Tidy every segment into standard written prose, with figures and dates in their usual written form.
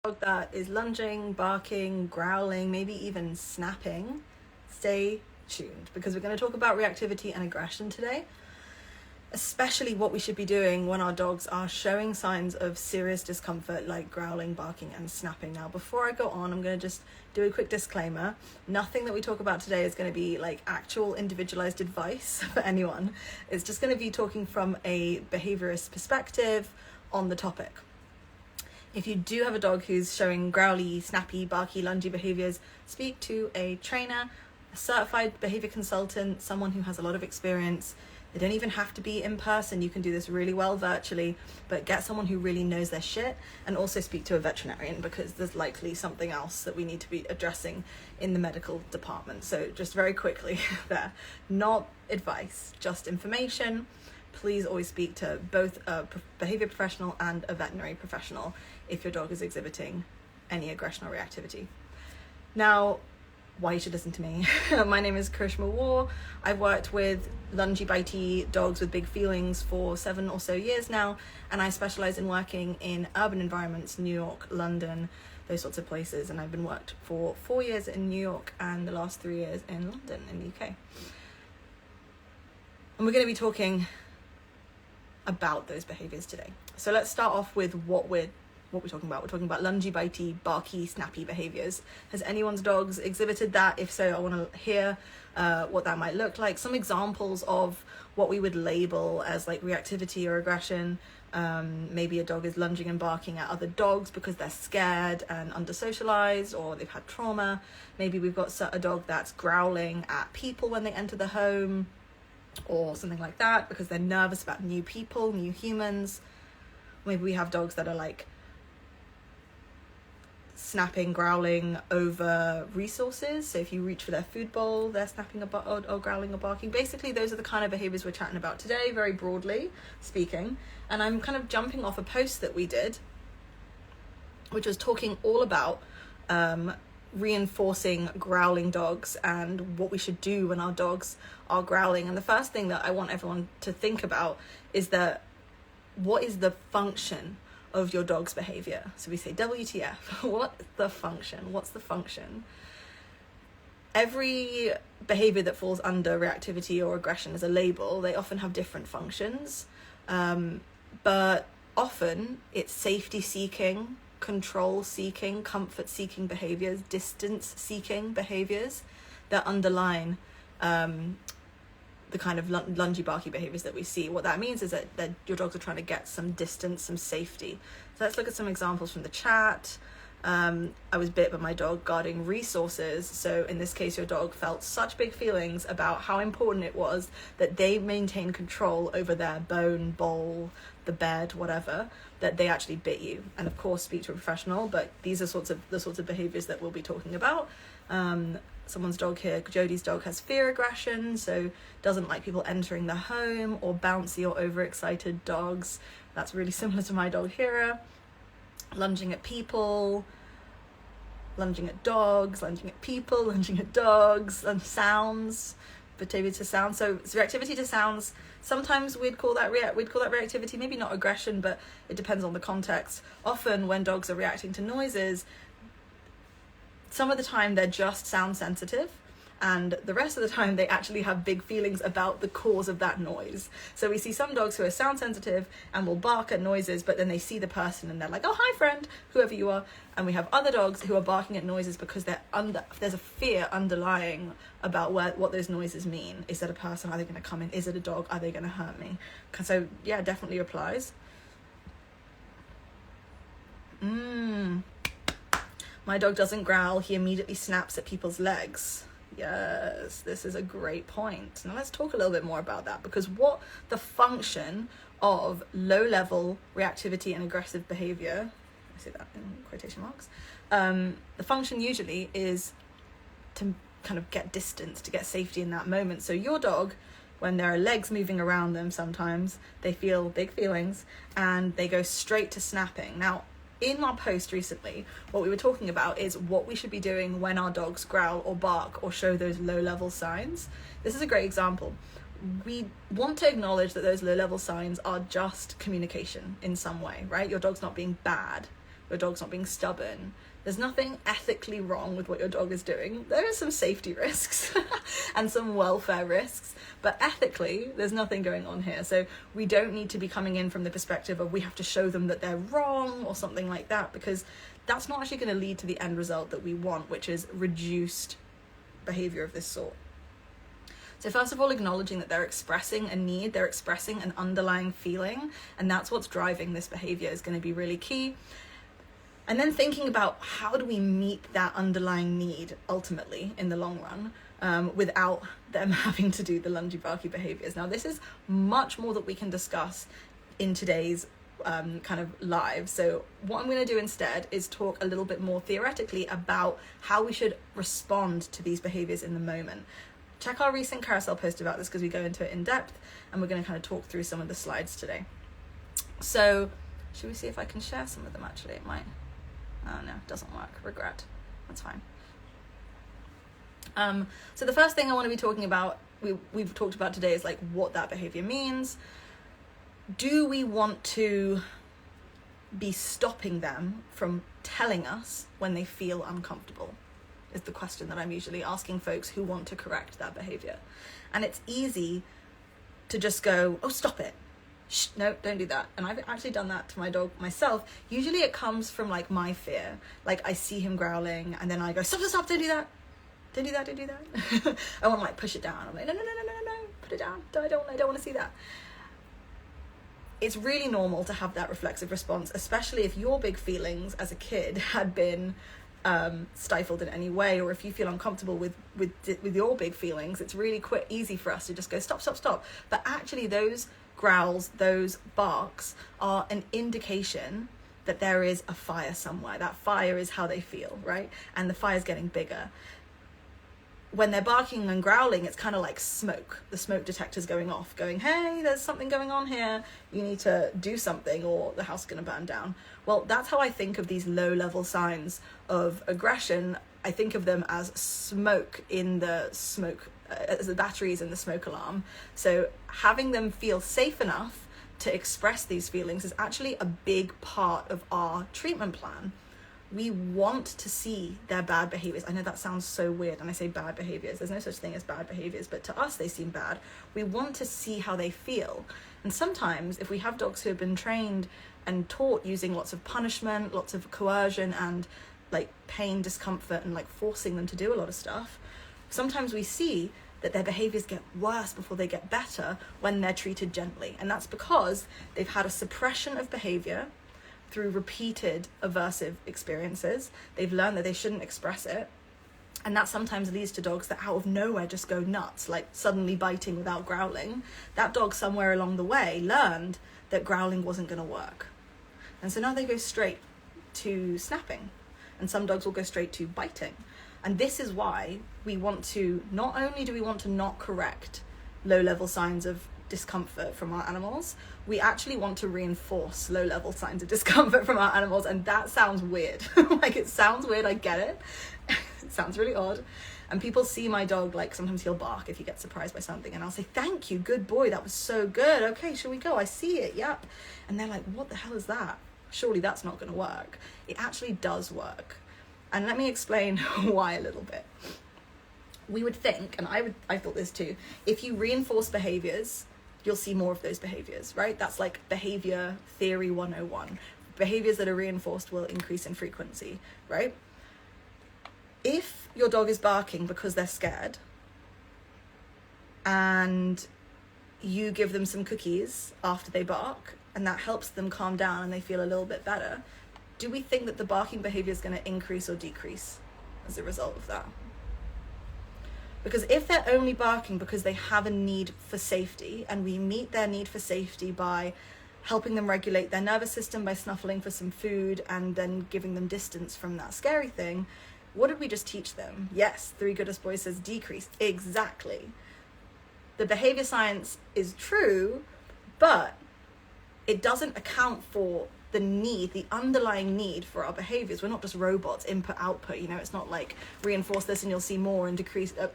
Dog that is lunging, barking, growling, maybe even snapping, stay tuned because we're going to talk about reactivity and aggression today, especially what we should be doing when our dogs are showing signs of serious discomfort like growling, barking and snapping. Now, before I go on, I'm going to just do a quick disclaimer. Nothing that we talk about today is going to be like actual individualized advice for anyone. It's just going to be talking from a behaviorist perspective on the topic. If you do have a dog who's showing growly, snappy, barky, lungy behaviors, speak to a trainer, a certified behavior consultant, someone who has a lot of experience. They don't even have to be in person. You can do this really well virtually, but get someone who really knows their shit, and also speak to a veterinarian because there's likely something else that we need to be addressing in the medical department. So just very quickly there, not advice, just information. Please always speak to both a behavior professional and a veterinary professional if your dog is exhibiting any aggression or reactivity. Now, why you should listen to me. My name is Karishma War. I've worked with lungy, bitey dogs with big feelings for 7 or so years now, and I specialize in working in urban environments, New York, London, those sorts of places, and I've been worked for 4 years in New York and the last 3 years in London in the UK. And we're going to be talking about those behaviors today. So let's start off with what we're talking about. We're talking about lungy, bitey, barky, snappy behaviors. Has anyone's dogs exhibited that? If so, I want to hear what that might look like. Some examples of what we would label as like reactivity or aggression. Maybe a dog is lunging and barking at other dogs because they're scared and under-socialized, or they've had trauma. Maybe we've got a dog that's growling at people when they enter the home, or something like that because they're nervous about new people, new humans. Maybe we have dogs that are like snapping, growling over resources. So if you reach for their food bowl, they're snapping or growling or barking. Basically, those are the kind of behaviors we're chatting about today, very broadly speaking. And I'm kind of jumping off a post that we did, which was talking all about reinforcing growling dogs and what we should do when our dogs are growling. And the first thing that I want everyone to think about is that what is the function of your dog's behavior? So we say WTF. What's the function? Every behavior that falls under reactivity or aggression as a label, they often have different functions, but often it's safety seeking, control seeking, comfort seeking behaviors, distance seeking behaviors that underline the kind of lungy, barky behaviors that we see. What that means is that your dogs are trying to get some distance, some safety. So let's look at some examples from the chat. I was bit by my dog guarding resources. So in this case, your dog felt such big feelings about how important it was that they maintain control over their bone, bowl, the bed, whatever, that they actually bit you. And of course, speak to a professional, but these are the sorts of behaviors that we'll be talking about. Someone's dog here, Jodie's dog, has fear aggression, so doesn't like people entering the home, or bouncy or overexcited dogs. That's really similar to my dog Hera. Lunging at people, lunging at dogs, lunging at people, lunging at dogs, and sounds, behavior to sound. So reactivity to sounds. Sometimes we'd call that reactivity, maybe not aggression, but it depends on the context. Often when dogs are reacting to noises, some of the time they're just sound sensitive, and the rest of the time they actually have big feelings about the cause of that noise. So we see some dogs who are sound sensitive and will bark at noises, but then they see the person and they're like, oh, hi friend, whoever you are. And we have other dogs who are barking at noises because there's a fear underlying about what those noises mean. Is that a person? Are they going to come in? Is it a dog? Are they going to hurt me? So yeah, definitely applies. My dog doesn't growl, he immediately snaps at people's legs. Yes, this is a great point. Now let's talk a little bit more about that, because what the function of low-level reactivity and aggressive behavior, I say that in quotation marks, the function usually is to kind of get distance, to get safety in that moment. So your dog, when there are legs moving around them sometimes, they feel big feelings and they go straight to snapping. Now, in our post recently, what we were talking about is what we should be doing when our dogs growl or bark or show those low-level signs. This is a great example. We want to acknowledge that those low-level signs are just communication in some way, right? Your dog's not being bad. your dog's not being stubborn. There's nothing ethically wrong with what your dog is doing. There are some safety risks and some welfare risks, but ethically, there's nothing going on here. So we don't need to be coming in from the perspective of we have to show them that they're wrong or something like that, because that's not actually going to lead to the end result that we want, which is reduced behavior of this sort. So first of all, acknowledging that they're expressing a need, they're expressing an underlying feeling, and that's what's driving this behavior is going to be really key. And then thinking about how do we meet that underlying need ultimately in the long run, without them having to do the lungy barky behaviors. Now, this is much more that we can discuss in today's kind of live. So what I'm going to do instead is talk a little bit more theoretically about how we should respond to these behaviors in the moment. Check our recent carousel post about this because we go into it in depth, and we're going to kind of talk through some of the slides today. So should we see if I can share some of them? Actually, it might. Oh no, it doesn't work. Regret. That's fine. So the first thing I want to be talking about, we've talked about today, is like what that behavior means. Do we want to be stopping them from telling us when they feel uncomfortable? Is the question that I'm usually asking folks who want to correct that behavior. And it's easy to just go, oh, stop it. Shh, no, don't do that. And I've actually done that to my dog myself. Usually it comes from like my fear. Like I see him growling and then I go, stop, don't do that. Don't do that. I want to like push it down. I'm like, no, put it down. I don't want to see that. It's really normal to have that reflexive response, especially if your big feelings as a kid had been stifled in any way, or if you feel uncomfortable with your big feelings. It's really easy for us to just go stop. But actually those growls, those barks are an indication that there is a fire somewhere. That fire is how they feel, right? And the fire's getting bigger. When they're barking and growling, it's kind of like smoke. The smoke detector's going off, going, hey, there's something going on here. You need to do something or the house is going to burn down. Well, that's how I think of these low-level signs of aggression. I think of them as smoke in the smoke, as the batteries in the smoke alarm. So having them feel safe enough to express these feelings is actually a big part of our treatment plan. We want to see their bad behaviors. I know that sounds so weird, and I say bad behaviors. There's no such thing as bad behaviors, but to us they seem bad. We want to see how they feel. And sometimes if we have dogs who have been trained and taught using lots of punishment, lots of coercion and like pain, discomfort, and like forcing them to do a lot of stuff, sometimes we see that their behaviors get worse before they get better when they're treated gently. And that's because they've had a suppression of behavior through repeated aversive experiences. They've learned that they shouldn't express it. And that sometimes leads to dogs that out of nowhere just go nuts, like suddenly biting without growling. That dog somewhere along the way learned that growling wasn't going to work. And so now they go straight to snapping. And some dogs will go straight to biting. And this is why we want to, not only do we want to not correct low-level signs of discomfort from our animals, we actually want to reinforce low-level signs of discomfort from our animals. And that sounds weird. Like, it sounds weird, I get it. It sounds really odd. And people see my dog, like sometimes he'll bark if he gets surprised by something, and I'll say, thank you, good boy, that was so good. Okay, shall we go? I see it, yep. And they're like, what the hell is that? Surely that's not going to work. It actually does work. And let me explain why a little bit. We would think, and I thought this too, if you reinforce behaviors, you'll see more of those behaviors, right? That's like behavior theory 101. Behaviors that are reinforced will increase in frequency, right? If your dog is barking because they're scared and you give them some cookies after they bark and that helps them calm down and they feel a little bit better, do we think that the barking behavior is going to increase or decrease as a result of that? Because if they're only barking because they have a need for safety, and we meet their need for safety by helping them regulate their nervous system by snuffling for some food and then giving them distance from that scary thing, what did we just teach them? Yes, Three Goodest Boys says decrease. Exactly. The behavior science is true, but it doesn't account for the need, the underlying need for our behaviors. We're not just robots, input, output, you know, it's not like reinforce this and you'll see more and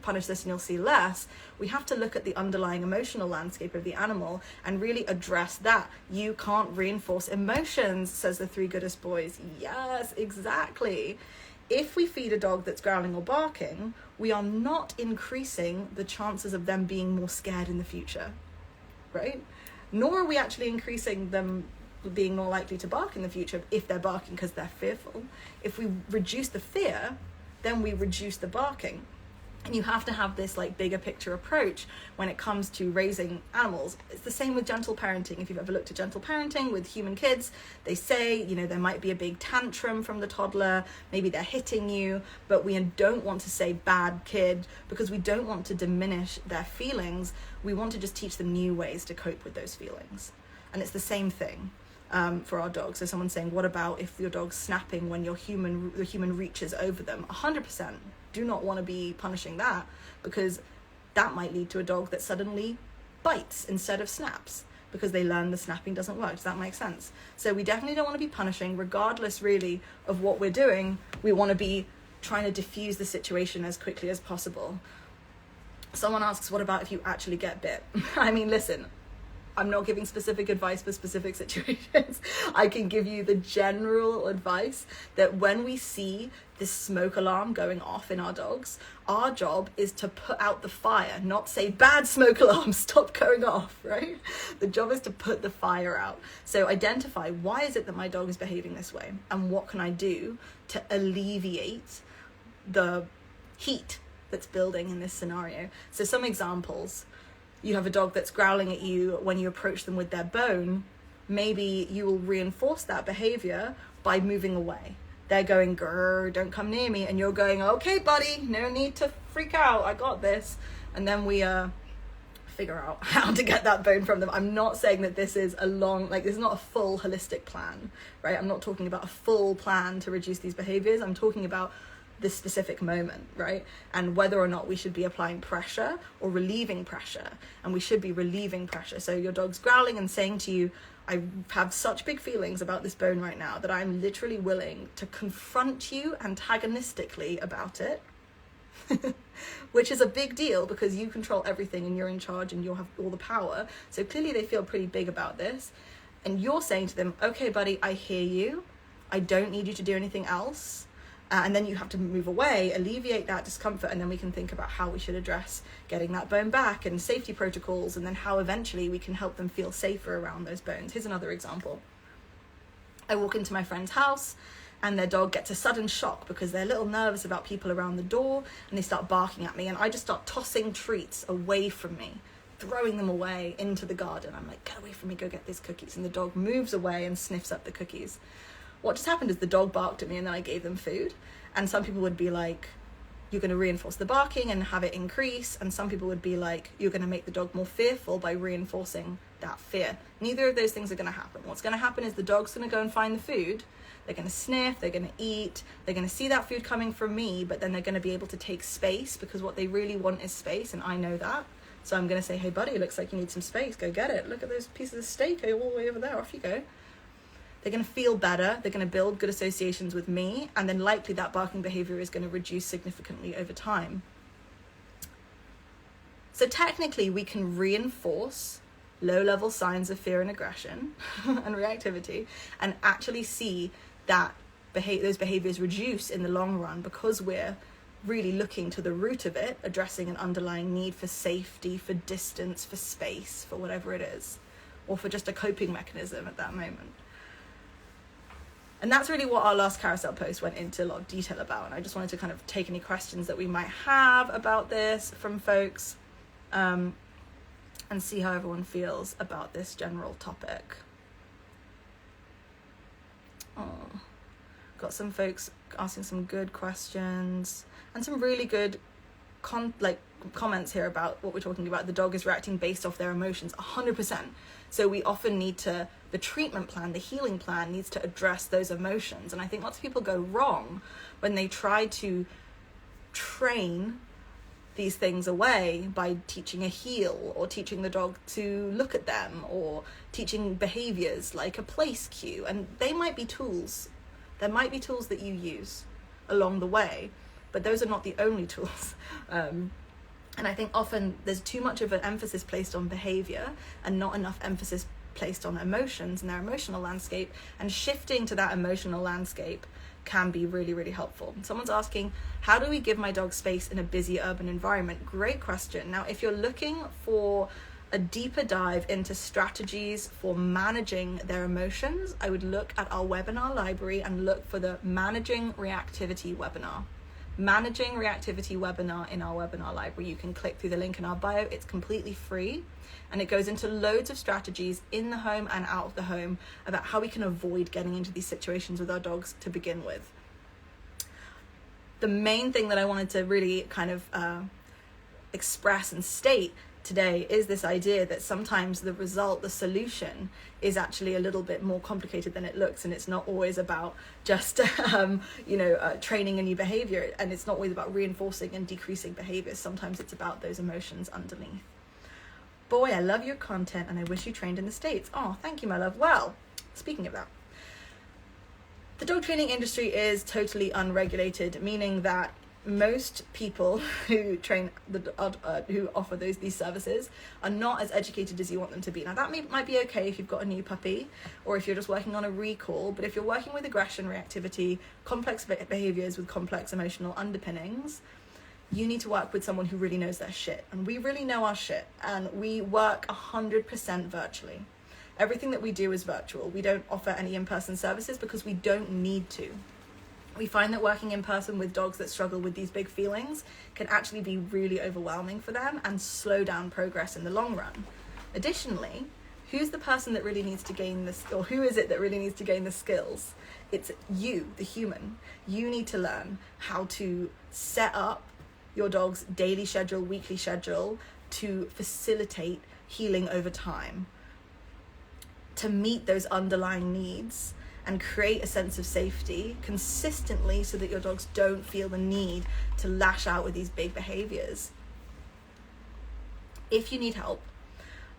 punish this and you'll see less. We have to look at the underlying emotional landscape of the animal and really address that. You can't reinforce emotions, says the three goodest boys. Yes, exactly. If we feed a dog that's growling or barking, we are not increasing the chances of them being more scared in the future, right? Nor are we actually increasing them being more likely to bark in the future if they're barking because they're fearful. If we reduce the fear, then we reduce the barking. And you have to have this like bigger picture approach when it comes to raising animals. It's the same with gentle parenting. If you've ever looked at gentle parenting with human kids, they say, you know, there might be a big tantrum from the toddler, maybe they're hitting you, but we don't want to say bad kid because we don't want to diminish their feelings. We want to just teach them new ways to cope with those feelings. And it's the same thing for our dogs. So someone's saying, what about if your dog's snapping when the human reaches over them? 100%. Do not want to be punishing that, because that might lead to a dog that suddenly bites instead of snaps because they learn the snapping doesn't work. Does that make sense? So we definitely don't want to be punishing, regardless really of what we're doing. We want to be trying to diffuse the situation as quickly as possible. Someone asks, what about if you actually get bit? I mean, listen, I'm not giving specific advice for specific situations. I can give you the general advice that when we see this smoke alarm going off in our dogs, our job is to put out the fire, not say, bad smoke alarm, stop going off, right? The job is to put the fire out. So identify, why is it that my dog is behaving this way? And what can I do to alleviate the heat that's building in this scenario? So some examples. You have a dog that's growling at you when you approach them with their bone. Maybe you will reinforce that behavior by moving away. They're going, grrr, don't come near me. And you're going, okay, buddy, no need to freak out. I got this. And then we figure out how to get that bone from them. I'm not saying that this is this is not a full holistic plan, right? I'm not talking about a full plan to reduce these behaviors. I'm talking about this specific moment, right? And whether or not we should be applying pressure or relieving pressure. And we should be relieving pressure. So your dog's growling and saying to you, I have such big feelings about this bone right now that I'm literally willing to confront you antagonistically about it, which is a big deal because you control everything and you're in charge and you'll have all the power. So clearly they feel pretty big about this. And you're saying to them, okay, buddy, I hear you. I don't need you to do anything else. And then you have to move away, alleviate that discomfort, and then we can think about how we should address getting that bone back and safety protocols, and then how eventually we can help them feel safer around those bones. Here's another example. I walk into my friend's house and their dog gets a sudden shock because they're a little nervous about people around the door and they start barking at me, and I just start tossing treats away from me, throwing them away into the garden. I'm like, get away from me, go get these cookies. And the dog moves away and sniffs up the cookies. What just happened is the dog barked at me and then I gave them food. And some people would be like, you're going to reinforce the barking and have it increase. And some people would be like, you're going to make the dog more fearful by reinforcing that fear. Neither of those things are going to happen. What's going to happen is the dog's going to go and find the food. They're going to sniff, they're going to eat, they're going to see that food coming from me, but then they're going to be able to take space because what they really want is space, and I know that. So I'm going to say, hey buddy, it looks like you need some space, go get it. Look at those pieces of steak all the way over there, off you go. They're going to feel better, they're going to build good associations with me, and then likely that barking behavior is going to reduce significantly over time. So technically we can reinforce low-level signs of fear and aggression and reactivity and actually see that those behaviors reduce in the long run because we're really looking to the root of it, addressing an underlying need for safety, for distance, for space, for whatever it is, or for just a coping mechanism at that moment. And that's really what our last carousel post went into a lot of detail about. And I just wanted to kind of take any questions that we might have about this from folks, and see how everyone feels about this general topic. Oh, got some folks asking some good questions and some really good comments here about what we're talking about. The dog is reacting based off their emotions, 100%. So we often need to, the treatment plan, the healing plan needs to address those emotions. And I think lots of people go wrong when they try to train these things away by teaching a heel, or teaching the dog to look at them, or teaching behaviors like a place cue. And they might be tools. There might be tools that you use along the way, but those are not the only tools. And I think often there's too much of an emphasis placed on behavior and not enough emphasis placed on emotions and their emotional landscape, and shifting to that emotional landscape can be really, really helpful. Someone's asking, how do we give my dog space in a busy urban environment? Great question. Now, if you're looking for a deeper dive into strategies for managing their emotions, I would look at our webinar library and look for the Managing Reactivity webinar. Managing Reactivity webinar in our webinar library. You can click through the link in our bio. It's completely free, and it goes into loads of strategies in the home and out of the home about how we can avoid getting into these situations with our dogs to begin with. The main thing that I wanted to really kind of express and state today is this idea that sometimes the solution is actually a little bit more complicated than it looks, and it's not always about just training a new behavior, and it's not always about reinforcing and decreasing behaviors. Sometimes it's about those emotions underneath. Boy, I love your content, and I wish you trained in the States. Oh, thank you, my love. Well, speaking of that, the dog training industry is totally unregulated, meaning that most people who train who offer these services are not as educated as you want them to be. Now, that might be okay if you've got a new puppy, or if you're just working on a recall, but if you're working with aggression, reactivity, complex behaviors with complex emotional underpinnings, you need to work with someone who really knows their shit. And we really know our shit, and we work 100% virtually. Everything that we do is virtual. We don't offer any in-person services because we don't need to. We find that working in person with dogs that struggle with these big feelings can actually be really overwhelming for them and slow down progress in the long run. Additionally, who's the person that really needs to gain this, or who is it that really needs to gain the skills? It's you, the human. You need to learn how to set up your dog's daily schedule, weekly schedule, to facilitate healing over time, to meet those underlying needs and create a sense of safety consistently so that your dogs don't feel the need to lash out with these big behaviors. If you need help,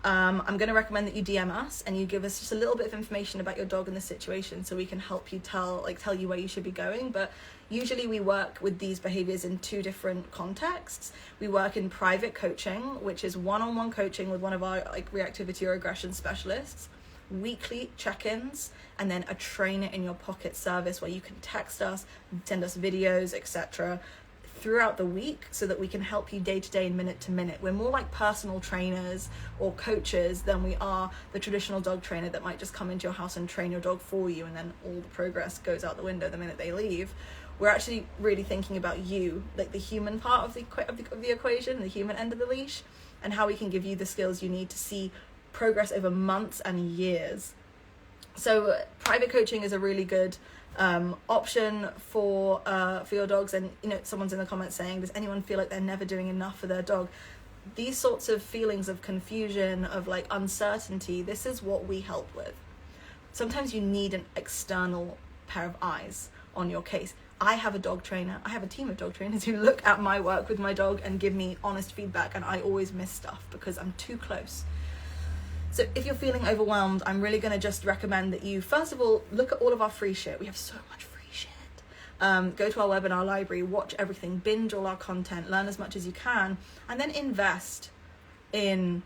I'm going to recommend that you DM us and you give us just a little bit of information about your dog and the situation, so we can help you tell you where you should be going. But usually we work with these behaviors in two different contexts. We work in private coaching, which is one-on-one coaching with one of our reactivity or aggression specialists, weekly check-ins, and then a trainer in your pocket service where you can text us, send us videos, etc. throughout the week, so that we can help you day to day and minute to minute. We're more like personal trainers or coaches than we are the traditional dog trainer that might just come into your house and train your dog for you, and then all the progress goes out the window the minute they leave. We're actually really thinking about you, like the human part of the equation, the human end of the leash, and how we can give you the skills you need to see progress over months and years. So private coaching is a really good option for your dogs. And someone's in the comments saying, does anyone feel like they're never doing enough for their dog? These sorts of feelings of confusion, of uncertainty, this is what we help with. Sometimes you need an external pair of eyes on your case. I have a dog trainer. I have a team of dog trainers who look at my work with my dog and give me honest feedback, and I always miss stuff because I'm too close. So if you're feeling overwhelmed, I'm really going to just recommend that you, first of all, look at all of our free shit. We have so much free shit. Go to our webinar library, watch everything, binge all our content, learn as much as you can, and then invest in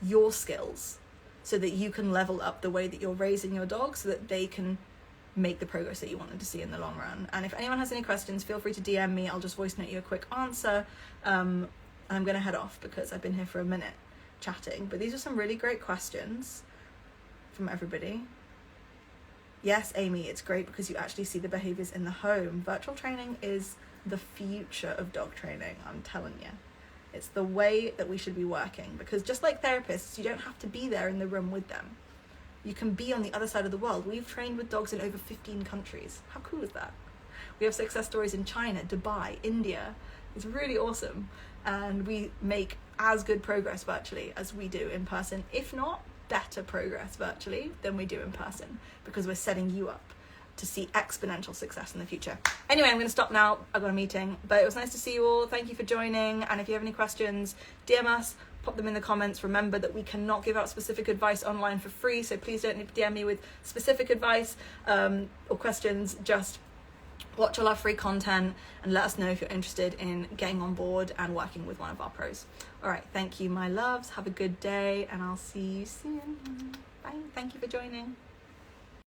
your skills so that you can level up the way that you're raising your dog, so that they can make the progress that you want them to see in the long run. And if anyone has any questions, feel free to DM me. I'll just voice note you a quick answer. And I'm going to head off because I've been here for a minute chatting, but these are some really great questions from everybody. Yes, Amy, it's great because you actually see the behaviors in the home. Virtual training is the future of dog training, I'm telling you. It's the way that we should be working, because just like therapists, you don't have to be there in the room with them. You can be on the other side of the world. We've trained with dogs in over 15 countries. How cool is that? We have success stories in China, Dubai, India. It's really awesome. And we make as good progress virtually as we do in person, if not better progress virtually than we do in person, because we're setting you up to see exponential success in the future. Anyway, I'm going to stop now. I've got a meeting, but it was nice to see you all. Thank you for joining. And if you have any questions, DM us, pop them in the comments. Remember that we cannot give out specific advice online for free, so please don't DM me with specific advice or questions. Just watch all our free content and let us know if you're interested in getting on board and working with one of our pros. All right, thank you, my loves. Have a good day, and I'll see you soon. Bye. Thank you for joining.